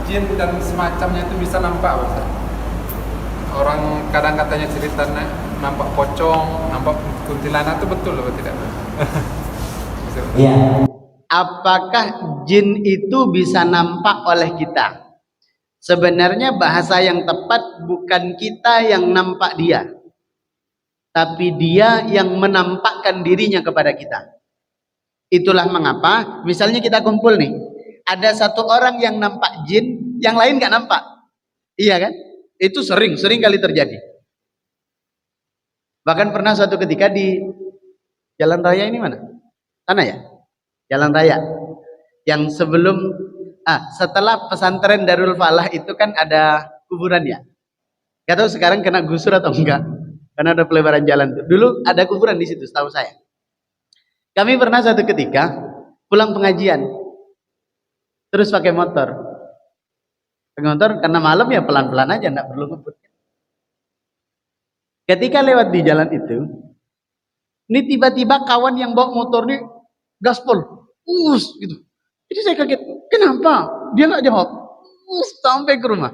jin dan semacamnya itu bisa nampak, Ustaz? Orang kadang katanya ceritanya nampak pocong, nampak kuntilanak, itu betul atau tidak? Iya. Apakah jin itu bisa nampak oleh kita? Sebenarnya bahasa yang tepat bukan kita yang nampak dia, tapi dia yang menampakkan dirinya kepada kita. Itulah mengapa misalnya kita kumpul nih, ada satu orang yang nampak jin, yang lain nggak nampak. Iya kan? Itu sering kali terjadi. Bahkan pernah suatu ketika di jalan raya ini mana? Sana ya? Jalan raya. Yang sebelum setelah pesantren Darul Falah itu kan ada kuburan ya. Gak tahu sekarang kena gusur atau enggak. Karena ada pelebaran jalan tuh. Dulu ada kuburan di situ, setahu saya. Kami pernah suatu ketika pulang pengajian, terus pakai motor. Pakai motor karena malam ya pelan-pelan aja, enggak perlu ngebut. Ketika lewat di jalan itu, ini tiba-tiba kawan yang bawa motor nih gaspol, gitu. Jadi saya kaget, kenapa? Dia nggak jawab. Sampai ke rumah.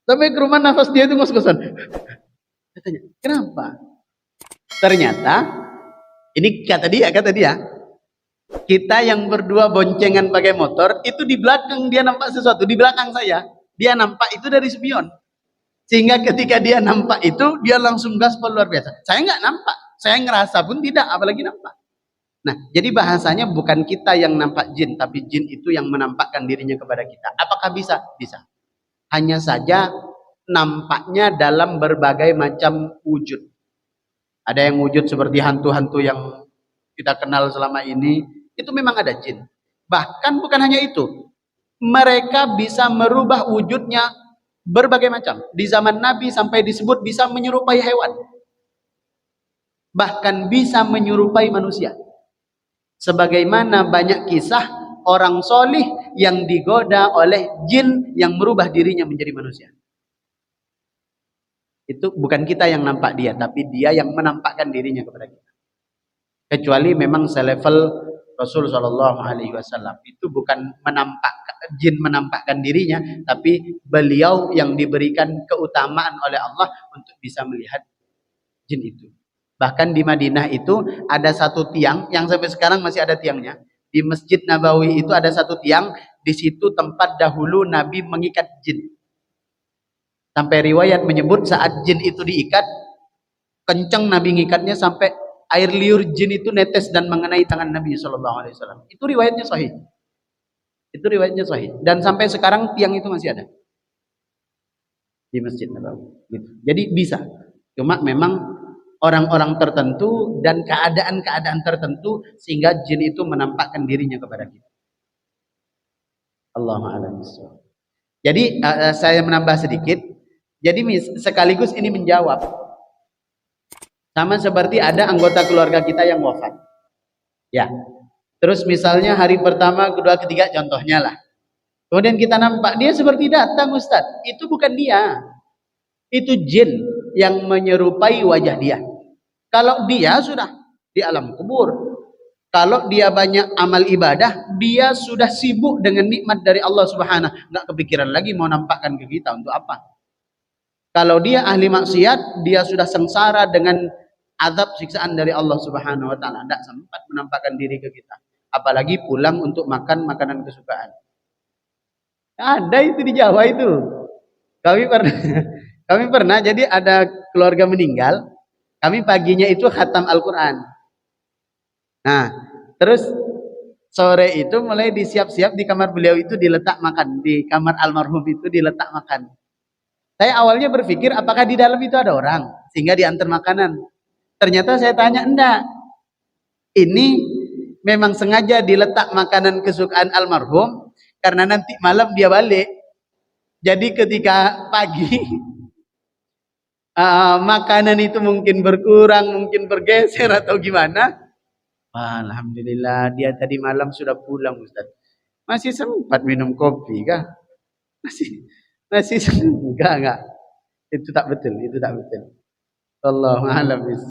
Sampai ke rumah nafas dia itu ngos-ngosan. Saya tanya, kenapa? Ternyata, ini kata dia, kita yang berdua boncengan pakai motor, itu di belakang dia nampak sesuatu, di belakang saya. Dia nampak itu dari spion. Sehingga ketika dia nampak itu, dia langsung gaspol luar biasa. Saya nggak nampak, saya ngerasa pun tidak, apalagi nampak. Nah, jadi bahasanya bukan kita yang nampak jin, tapi jin itu yang menampakkan dirinya kepada kita. Apakah bisa? Bisa. Hanya saja nampaknya dalam berbagai macam wujud. Ada yang wujud seperti hantu-hantu yang kita kenal selama ini, itu memang ada jin. Bahkan bukan hanya itu, mereka bisa merubah wujudnya berbagai macam. Di zaman Nabi sampai disebut bisa menyerupai hewan. Bahkan bisa menyerupai manusia. Sebagaimana banyak kisah orang solih yang digoda oleh jin yang merubah dirinya menjadi manusia. Itu bukan kita yang nampak dia, tapi dia yang menampakkan dirinya kepada kita. Kecuali memang selevel Rasul Shallallahu Alaihi Wasallam, itu bukan jin menampakkan dirinya, tapi beliau yang diberikan keutamaan oleh Allah untuk bisa melihat jin itu. Bahkan di Madinah itu ada satu tiang yang sampai sekarang masih ada tiangnya. Di Masjid Nabawi itu ada satu tiang, di situ tempat dahulu Nabi mengikat jin. Sampai riwayat menyebut saat jin itu diikat, kencang Nabi ngikatnya sampai air liur jin itu netes dan mengenai tangan Nabi Shallallahu Alaihi Wasallam. Itu riwayatnya sahih. Itu riwayatnya sahih. Dan sampai sekarang tiang itu masih ada di Masjid Nabawi. Gitu. Jadi bisa. Cuma memang orang-orang tertentu dan keadaan-keadaan tertentu sehingga jin itu menampakkan dirinya kepada kita. Allahu a'lam bishawab. Jadi saya menambah sedikit. Jadi sekaligus ini menjawab. Sama seperti ada anggota keluarga kita yang wafat. Ya. Terus misalnya hari pertama, kedua, ketiga contohnya lah. Kemudian kita nampak dia seperti datang, Ustaz. Itu bukan dia. Itu jin yang menyerupai wajah dia. Kalau dia sudah di alam kubur, kalau dia banyak amal ibadah, dia sudah sibuk dengan nikmat dari Allah Subhanahu, nggak kepikiran lagi mau nampakkan ke kita untuk apa. Kalau dia ahli maksiat, dia sudah sengsara dengan azab siksaan dari Allah Subhanahu wa taala, tidak sempat menampakkan diri ke kita. Apalagi pulang untuk makan makanan kesukaan. Ada itu di Jawa itu. Kami pernah jadi ada keluarga meninggal. Kami paginya itu khatam Al-Quran. Nah, terus sore itu mulai disiap-siap di kamar beliau itu diletak makan. Di kamar almarhum itu diletak makan. Saya awalnya berpikir apakah di dalam itu ada orang sehingga diantar makanan. Ternyata saya tanya, enggak. Ini memang sengaja diletak makanan kesukaan almarhum karena nanti malam dia balik. Jadi ketika pagi makanan itu mungkin berkurang, mungkin bergeser atau gimana. Alhamdulillah dia tadi malam sudah pulang, Ustaz. Masih sempat minum kopi kah? Masih enggak. Itu tak betul, itu tak betul. Wallahu a'lam.